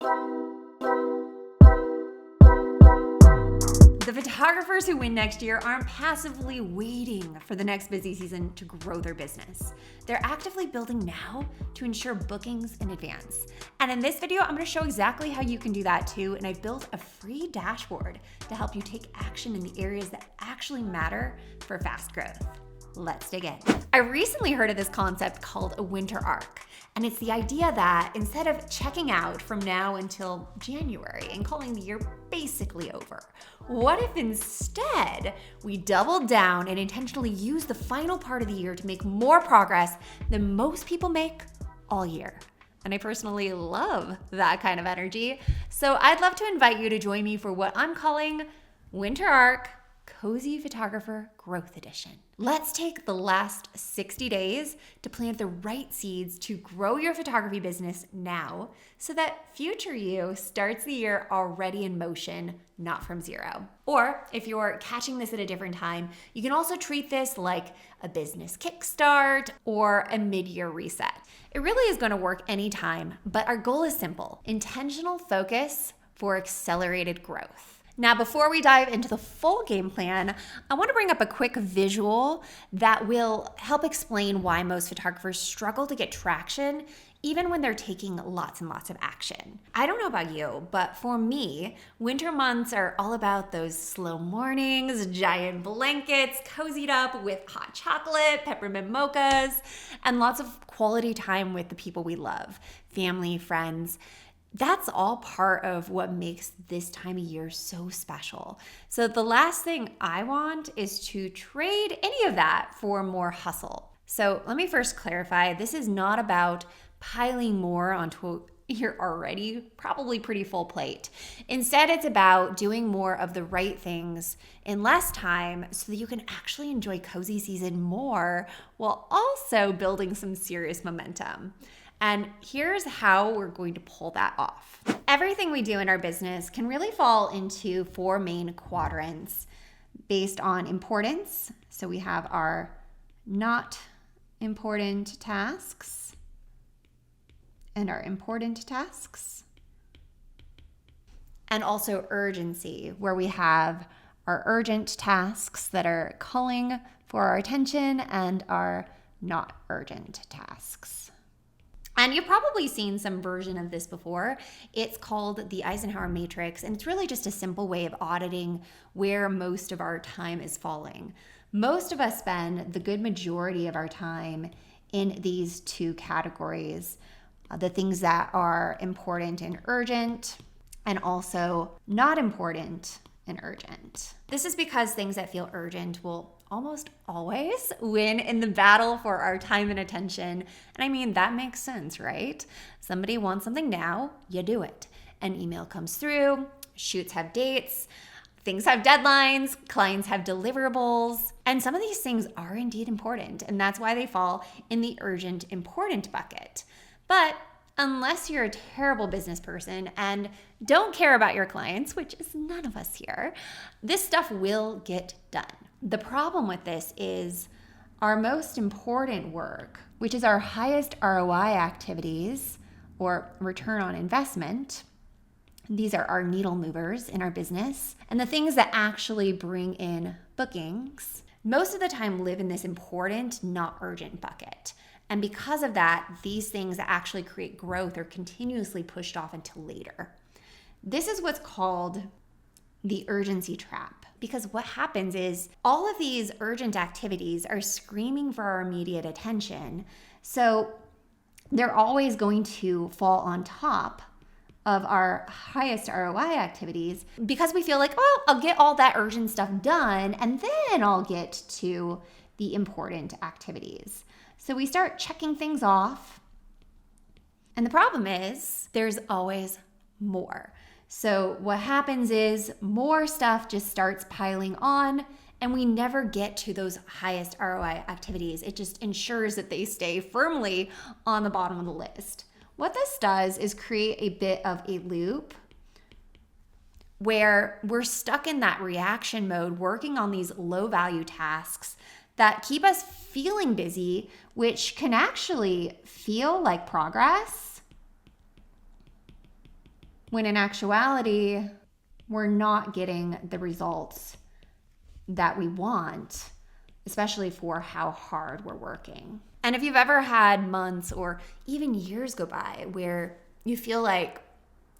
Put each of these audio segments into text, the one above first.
The photographers who win next year aren't passively waiting for the next busy season to grow their business. They're actively building now to ensure bookings in advance. And in this video, I'm going to show exactly how you can do that too. And I built a free dashboard to help you take action in the areas that actually matter for fast growth. Let's dig in. I recently heard of this concept called a winter arc. And it's the idea that instead of checking out from now until January and calling the year basically over, what if instead we doubled down and intentionally use the final part of the year to make more progress than most people make all year? And I personally love that kind of energy. So I'd love to invite you to join me for what I'm calling Winter Arc Cozy Photographer Growth Edition. Let's take the last 60 days to plant the right seeds to grow your photography business now so that future you starts the year already in motion, not from zero. Or if you're catching this at a different time, you can also treat this like a business kickstart or a mid-year reset. It really is going to work anytime, but our goal is simple: intentional focus for accelerated growth. Now, before we dive into the full game plan, I want to bring up a quick visual that will help explain why most photographers struggle to get traction even when they're taking lots and lots of action. I don't know about you, but for me, winter months are all about those slow mornings, giant blankets, cozied up with hot chocolate, peppermint mochas, and lots of quality time with the people we love, family, friends. That's all part of what makes this time of year so special. So the last thing I want is to trade any of that for more hustle. So let me first clarify, this is not about piling more onto your already probably pretty full plate. Instead, it's about doing more of the right things in less time so that you can actually enjoy cozy season more while also building some serious momentum. And here's how we're going to pull that off. Everything we do in our business can really fall into 4 main quadrants based on importance. So we have our not important tasks and our important tasks. And also urgency, where we have our urgent tasks that are calling for our attention and our not urgent tasks. And you've probably seen some version of this before. It's called the Eisenhower Matrix, and it's really just a simple way of auditing where most of our time is falling. Most of us spend the good majority of our time in these 2 categories, the things that are important and urgent, and also not important and urgent. This is because things that feel urgent will almost always win in the battle for our time and attention. And I mean, that makes sense, right? Somebody wants something now, you do it. An email comes through, shoots have dates, things have deadlines, clients have deliverables, and some of these things are indeed important, and that's why they fall in the urgent important bucket. But unless you're a terrible business person and don't care about your clients, which is none of us here, this stuff will get done. The problem with this is our most important work, which is our highest ROI activities or return on investment. These are our needle movers in our business and the things that actually bring in bookings. Most of the time live in this important, not urgent bucket. And because of that, these things that actually create growth are continuously pushed off until later. This is what's called the urgency trap. Because what happens is all of these urgent activities are screaming for our immediate attention. So they're always going to fall on top of our highest ROI activities because we feel like, oh, I'll get all that urgent stuff done and then I'll get to the important activities. So we start checking things off. And the problem is there's always more. So what happens is more stuff just starts piling on and we never get to those highest ROI activities. It just ensures that they stay firmly on the bottom of the list. What this does is create a bit of a loop where we're stuck in that reaction mode, working on these low value tasks that keep us feeling busy, which can actually feel like progress, when in actuality, we're not getting the results that we want, especially for how hard we're working. And if you've ever had months or even years go by where you feel like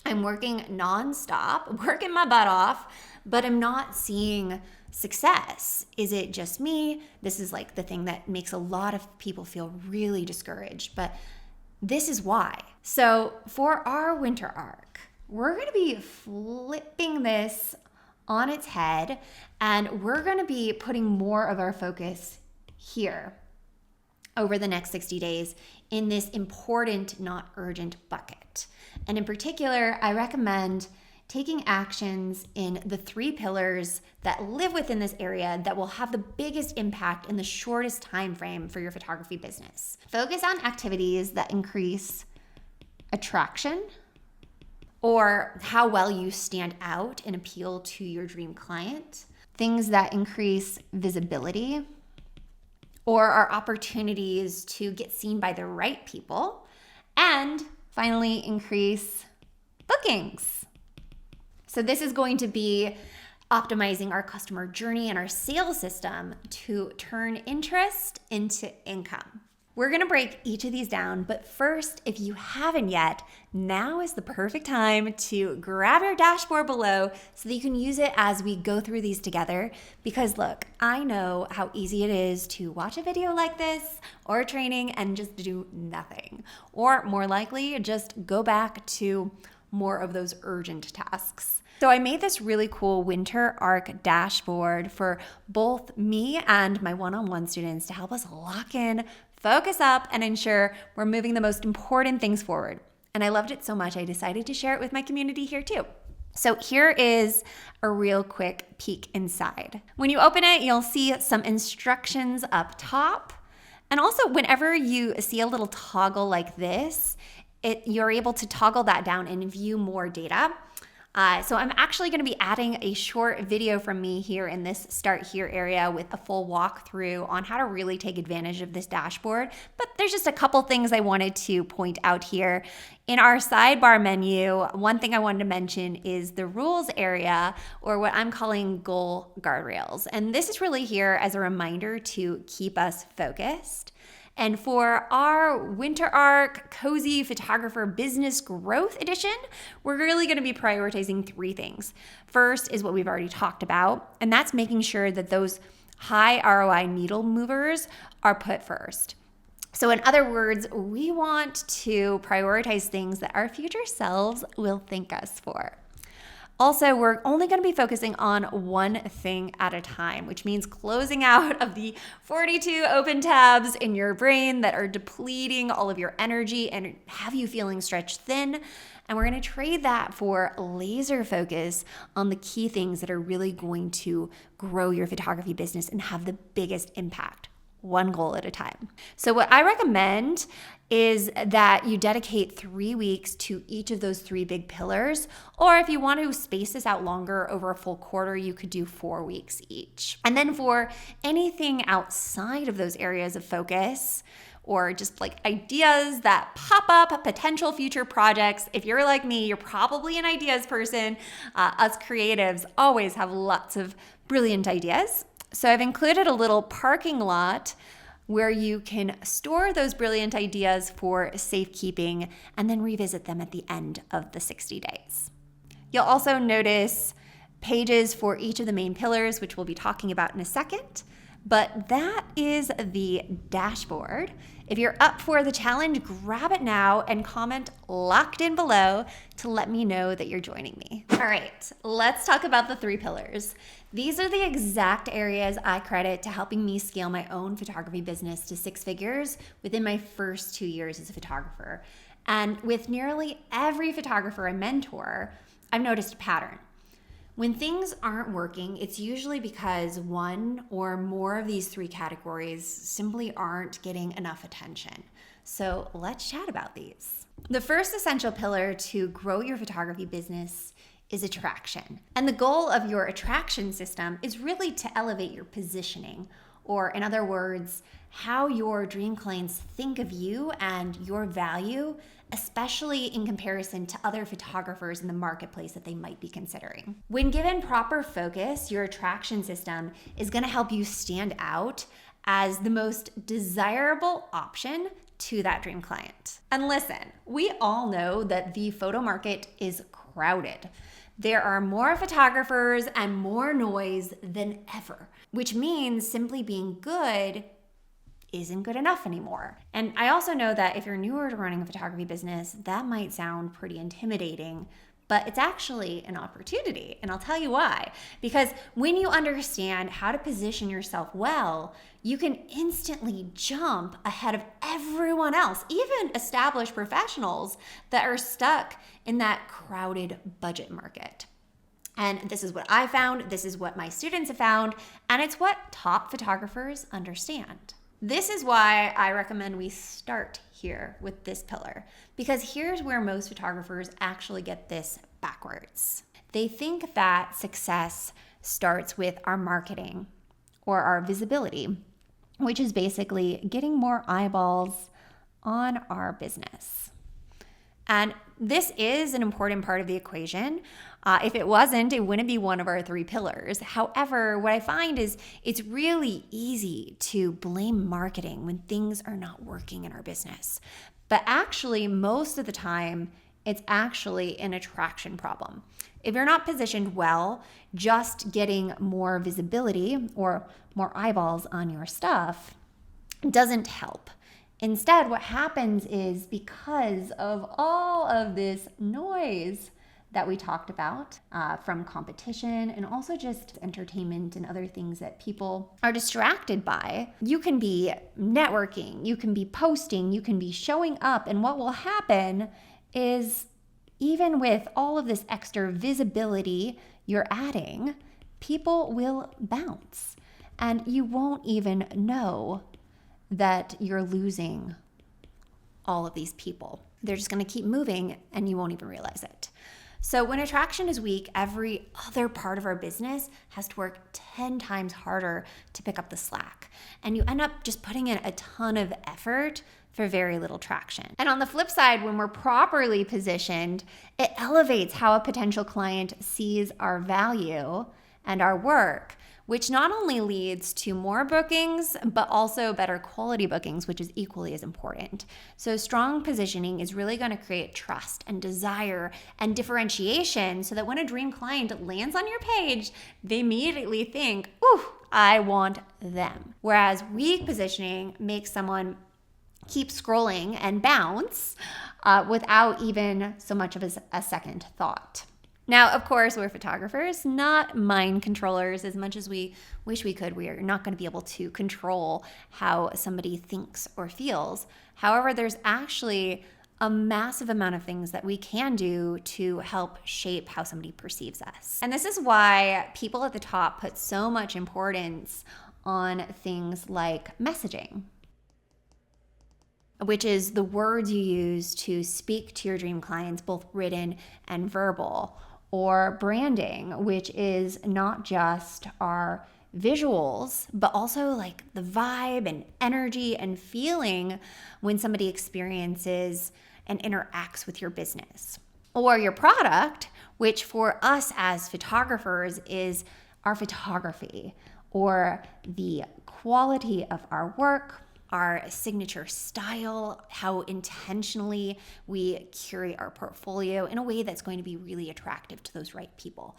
I'm working nonstop, working my butt off, but I'm not seeing success. Is it just me? This is like the thing that makes a lot of people feel really discouraged, but this is why. So for our winter arc, we're going to be flipping this on its head, and we're going to be putting more of our focus here over the next 60 days in this important, not urgent bucket. And in particular, I recommend taking actions in the 3 pillars that live within this area that will have the biggest impact in the shortest time frame for your photography business. Focus on activities that increase attraction, or how well you stand out and appeal to your dream client. Things that increase visibility, or are opportunities to get seen by the right people. And finally, increase bookings. So this is going to be optimizing our customer journey and our sales system to turn interest into income. We're gonna break each of these down, but first, if you haven't yet, now is the perfect time to grab your dashboard below so that you can use it as we go through these together. Because look, I know how easy it is to watch a video like this or a training and just do nothing. Or more likely, just go back to more of those urgent tasks. So I made this really cool winter arc dashboard for both me and my one-on-one students to help us lock in, focus up, and ensure we're moving the most important things forward. And I loved it so much, I decided to share it with my community here too. So here is a real quick peek inside. When you open it, you'll see some instructions up top. And also whenever you see a little toggle like this, you're able to toggle that down and view more data. So I'm actually going to be adding a short video from me here in this Start Here area with a full walkthrough on how to really take advantage of this dashboard. But there's just a couple things I wanted to point out here. In our sidebar menu, one thing I wanted to mention is the rules area, or what I'm calling goal guardrails. And this is really here as a reminder to keep us focused. And for our Winter Arc Cozy Photographer Business Growth Edition, we're really going to be prioritizing 3 things. First is what we've already talked about, and that's making sure that those high ROI needle movers are put first. So in other words, we want to prioritize things that our future selves will thank us for. Also, we're only going to be focusing on one thing at a time, which means closing out of the 42 open tabs in your brain that are depleting all of your energy and have you feeling stretched thin. And we're going to trade that for laser focus on the key things that are really going to grow your photography business and have the biggest impact, one goal at a time. So what I recommend is that you dedicate 3 weeks to each of those 3 big pillars, or if you want to space this out longer over a full quarter, you could do 4 weeks each. And then for anything outside of those areas of focus, or just like ideas that pop up, potential future projects. If you're like me, you're probably an ideas person. Us creatives always have lots of brilliant ideas. So I've included a little parking lot where you can store those brilliant ideas for safekeeping and then revisit them at the end of the 60 days. You'll also notice pages for each of the main pillars, which we'll be talking about in a second. But that is the dashboard. If you're up for the challenge, grab it now and comment locked in below to let me know that you're joining me. All right, let's talk about the 3 pillars. These are the exact areas I credit to helping me scale my own photography business to 6 figures within my first 2 years as a photographer. And with nearly every photographer I mentor, I've noticed a pattern. When things aren't working, it's usually because one or more of these 3 categories simply aren't getting enough attention. So let's chat about these. The first essential pillar to grow your photography business is attraction. And the goal of your attraction system is really to elevate your positioning, or in other words, how your dream clients think of you and your value especially in comparison to other photographers in the marketplace that they might be considering. When given proper focus, your attraction system is going to help you stand out as the most desirable option to that dream client. And listen, we all know that the photo market is crowded. There are more photographers and more noise than ever, which means simply being good isn't good enough anymore. And I also know that if you're newer to running a photography business, that might sound pretty intimidating, but it's actually an opportunity. And I'll tell you why. Because when you understand how to position yourself well, you can instantly jump ahead of everyone else, even established professionals that are stuck in that crowded budget market. And this is what I found, this is what my students have found, and it's what top photographers understand. This is why I recommend we start here with this pillar, because here's where most photographers actually get this backwards. They think that success starts with our marketing or our visibility, which is basically getting more eyeballs on our business. And this is an important part of the equation. If it wasn't, it wouldn't be one of our 3 pillars. However, what I find is it's really easy to blame marketing when things are not working in our business. But actually, most of the time, it's actually an attraction problem. If you're not positioned well, just getting more visibility or more eyeballs on your stuff doesn't help. Instead, what happens is because of all of this noise that we talked about from competition and also just entertainment and other things that people are distracted by, you can be networking, you can be posting, you can be showing up, and what will happen is even with all of this extra visibility you're adding, people will bounce and you won't even know that you're losing all of these people. They're just going to keep moving and you won't even realize it. So when attraction is weak, every other part of our business has to work 10 times harder to pick up the slack. And you end up just putting in a ton of effort for very little traction. And on the flip side, when we're properly positioned, it elevates how a potential client sees our value and our work, which not only leads to more bookings, but also better quality bookings, which is equally as important. So strong positioning is really going to create trust and desire and differentiation so that when a dream client lands on your page, they immediately think, ooh, I want them. Whereas weak positioning makes someone keep scrolling and bounce without even so much of a second thought. Now, of course, we're photographers, not mind controllers. As much as we wish we could, we are not going to be able to control how somebody thinks or feels. However, there's actually a massive amount of things that we can do to help shape how somebody perceives us. And this is why people at the top put so much importance on things like messaging, which is the words you use to speak to your dream clients, both written and verbal, or branding, which is not just our visuals, but also like the vibe and energy and feeling when somebody experiences and interacts with your business. Or your product, which for us as photographers is our photography or the quality of our work, our signature style, how intentionally we curate our portfolio in a way that's going to be really attractive to those right people.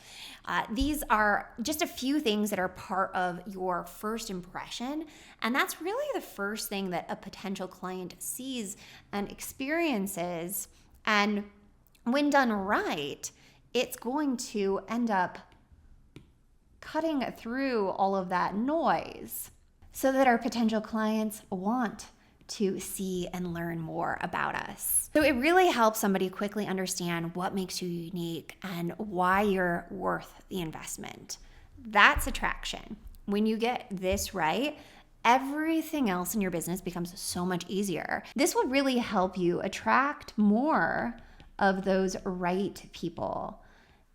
These are just a few things that are part of your first impression, and that's really the first thing that a potential client sees and experiences. And when done right, it's going to end up cutting through all of that noise, so that our potential clients want to see and learn more about us. So it really helps somebody quickly understand what makes you unique and why you're worth the investment. That's attraction. When you get this right, everything else in your business becomes so much easier. This will really help you attract more of those right people.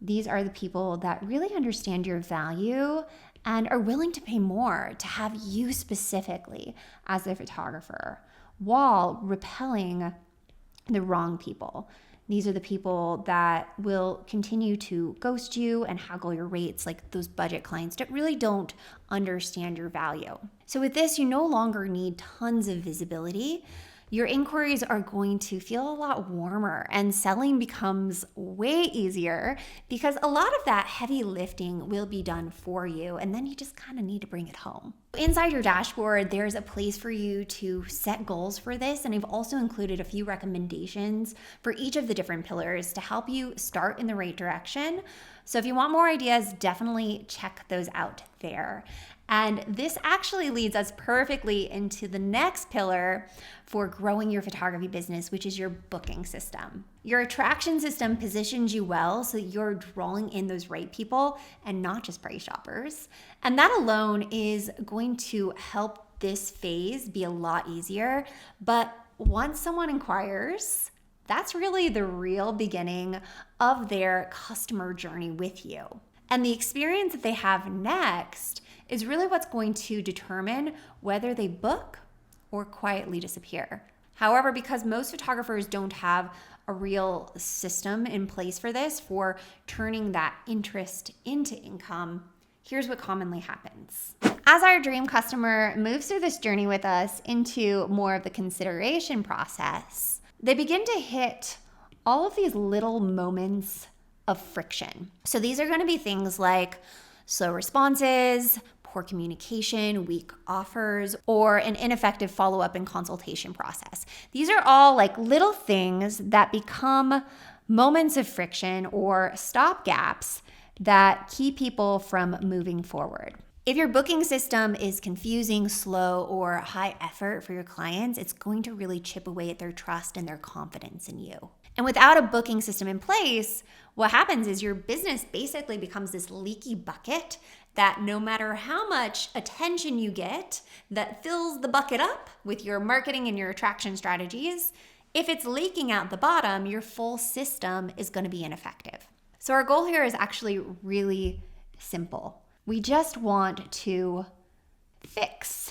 These are the people that really understand your value and are willing to pay more to have you specifically as their photographer, while repelling the wrong people. These are the people that will continue to ghost you and haggle your rates, like those budget clients that really don't understand your value. So with this, you no longer need tons of visibility. Your inquiries are going to feel a lot warmer, and selling becomes way easier because a lot of that heavy lifting will be done for you, and then you just kind of need to bring it home. Inside your dashboard, there's a place for you to set goals for this, and I've also included a few recommendations for each of the different pillars to help you start in the right direction. So if you want more ideas, definitely check those out there. And this actually leads us perfectly into the next pillar for growing your photography business, which is your booking system. Your attraction system positions you well so that you're drawing in those right people and not just party shoppers. And that alone is going to help this phase be a lot easier. But once someone inquires, that's really the real beginning of their customer journey with you. And the experience that they have next is really what's going to determine whether they book or quietly disappear. However, because most photographers don't have a real system in place for this, for turning that interest into income, here's what commonly happens. As our dream customer moves through this journey with us into more of the consideration process, they begin to hit all of these little moments of friction. So these are going to be things like slow responses, poor communication, weak offers, or an ineffective follow-up and consultation process. These are all like little things that become moments of friction or stopgaps that keep people from moving forward. If your booking system is confusing, slow, or high effort for your clients, it's going to really chip away at their trust and their confidence in you. And without a booking system in place, what happens is your business basically becomes this leaky bucket that no matter how much attention you get that fills the bucket up with your marketing and your attraction strategies, if it's leaking out the bottom, your full system is going to be ineffective. So our goal here is actually really simple. We just want to fix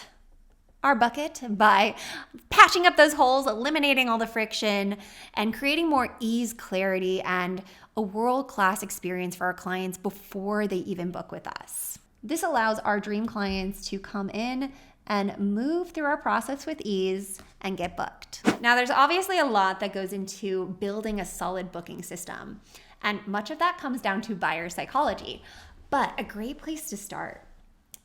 our bucket by patching up those holes, eliminating all the friction, and creating more ease, clarity, and a world-class experience for our clients before they even book with us. This allows our dream clients to come in and move through our process with ease and get booked. Now, there's obviously a lot that goes into building a solid booking system, and much of that comes down to buyer psychology. But a great place to start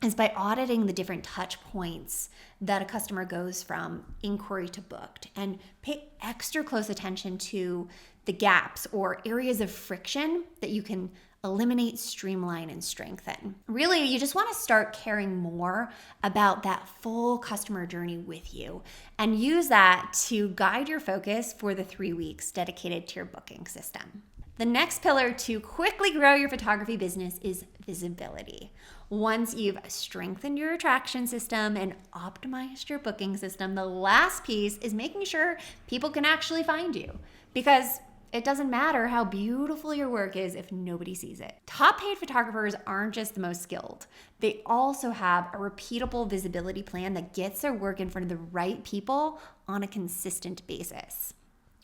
is by auditing the different touch points that a customer goes from inquiry to booked, and pay extra close attention to the gaps or areas of friction that you can eliminate, streamline, and strengthen. Really, you just want to start caring more about that full customer journey with you and use that to guide your focus for the 3 weeks dedicated to your booking system. The next pillar to quickly grow your photography business is visibility. Once you've strengthened your attraction system and optimized your booking system, the last piece is making sure people can actually find you, because it doesn't matter how beautiful your work is if nobody sees it. Top paid photographers aren't just the most skilled. They also have a repeatable visibility plan that gets their work in front of the right people on a consistent basis.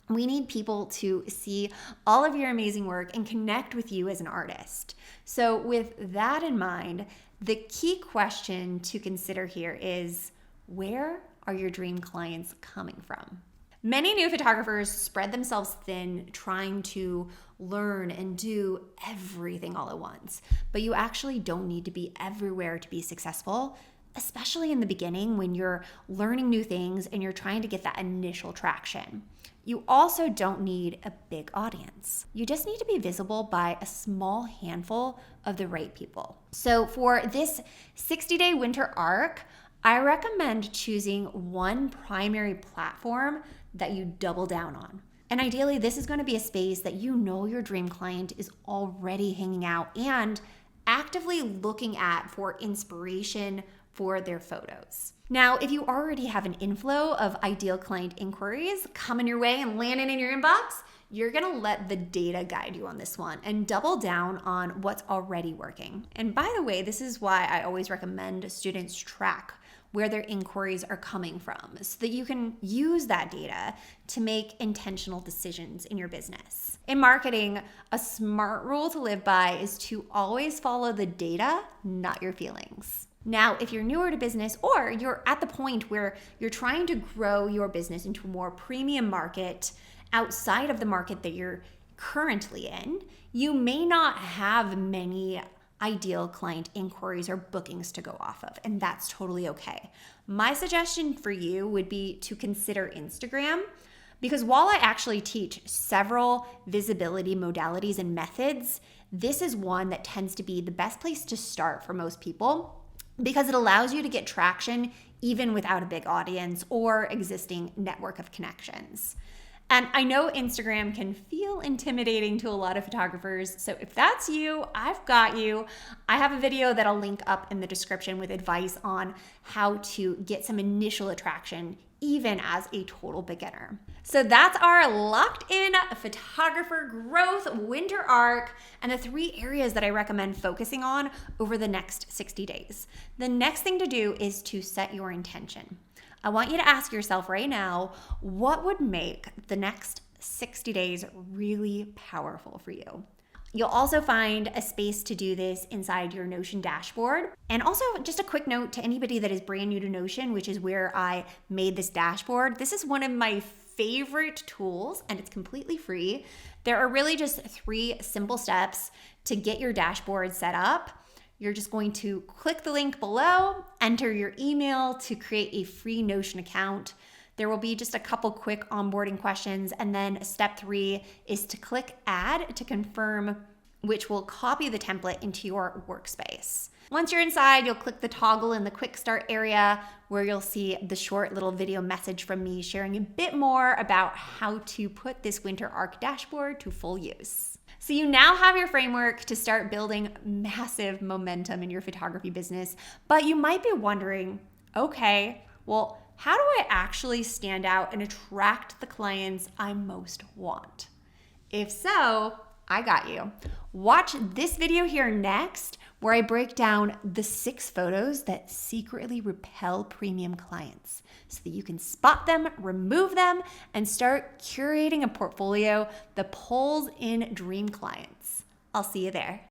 We need people to see all of your amazing work and connect with you as an artist. So with that in mind, the key question to consider here is, where are your dream clients coming from? Many new photographers spread themselves thin trying to learn and do everything all at once, but you actually don't need to be everywhere to be successful, especially in the beginning when you're learning new things and you're trying to get that initial traction. You also don't need a big audience. You just need to be visible by a small handful of the right people. So for this 60-day winter arc, I recommend choosing one primary platform that you double down on. And ideally, this is going to be a space that you know your dream client is already hanging out and actively looking at for inspiration for their photos. Now, if you already have an inflow of ideal client inquiries coming your way and landing in your inbox, you're gonna let the data guide you on this one and double down on what's already working. And by the way, this is why I always recommend students track where their inquiries are coming from so that you can use that data to make intentional decisions in your business. In marketing, a smart rule to live by is to always follow the data, not your feelings. Now, if you're newer to business or you're at the point where you're trying to grow your business into a more premium market outside of the market that you're currently in, you may not have many ideal client inquiries or bookings to go off of, and that's totally okay. My suggestion for you would be to consider Instagram, because while I actually teach several visibility modalities and methods, this is one that tends to be the best place to start for most people because it allows you to get traction even without a big audience or existing network of connections. And I know Instagram can feel intimidating to a lot of photographers. So if that's you, I've got you. I have a video that I'll link up in the description with advice on how to get some initial attraction, even as a total beginner. So that's our locked in photographer growth winter arc and the 3 areas that I recommend focusing on over the next 60 days. The next thing to do is to set your intention. I want you to ask yourself right now, what would make the next 60 days really powerful for you? You'll also find a space to do this inside your Notion dashboard. And also just a quick note to anybody that is brand new to Notion, which is where I made this dashboard. This is one of my favorite tools and it's completely free. There are really just 3 simple steps to get your dashboard set up. You're just going to click the link below, enter your email to create a free Notion account. There will be just a couple quick onboarding questions. And then step 3 is to click add to confirm, which will copy the template into your workspace. Once you're inside, you'll click the toggle in the quick start area where you'll see the short little video message from me sharing a bit more about how to put this winter arc dashboard to full use. So you now have your framework to start building massive momentum in your photography business, but you might be wondering, okay, well, how do I actually stand out and attract the clients I most want? If so, I got you. Watch this video here next where I break down the 6 photos that secretly repel premium clients so that you can spot them, remove them, and start curating a portfolio that pulls in dream clients. I'll see you there.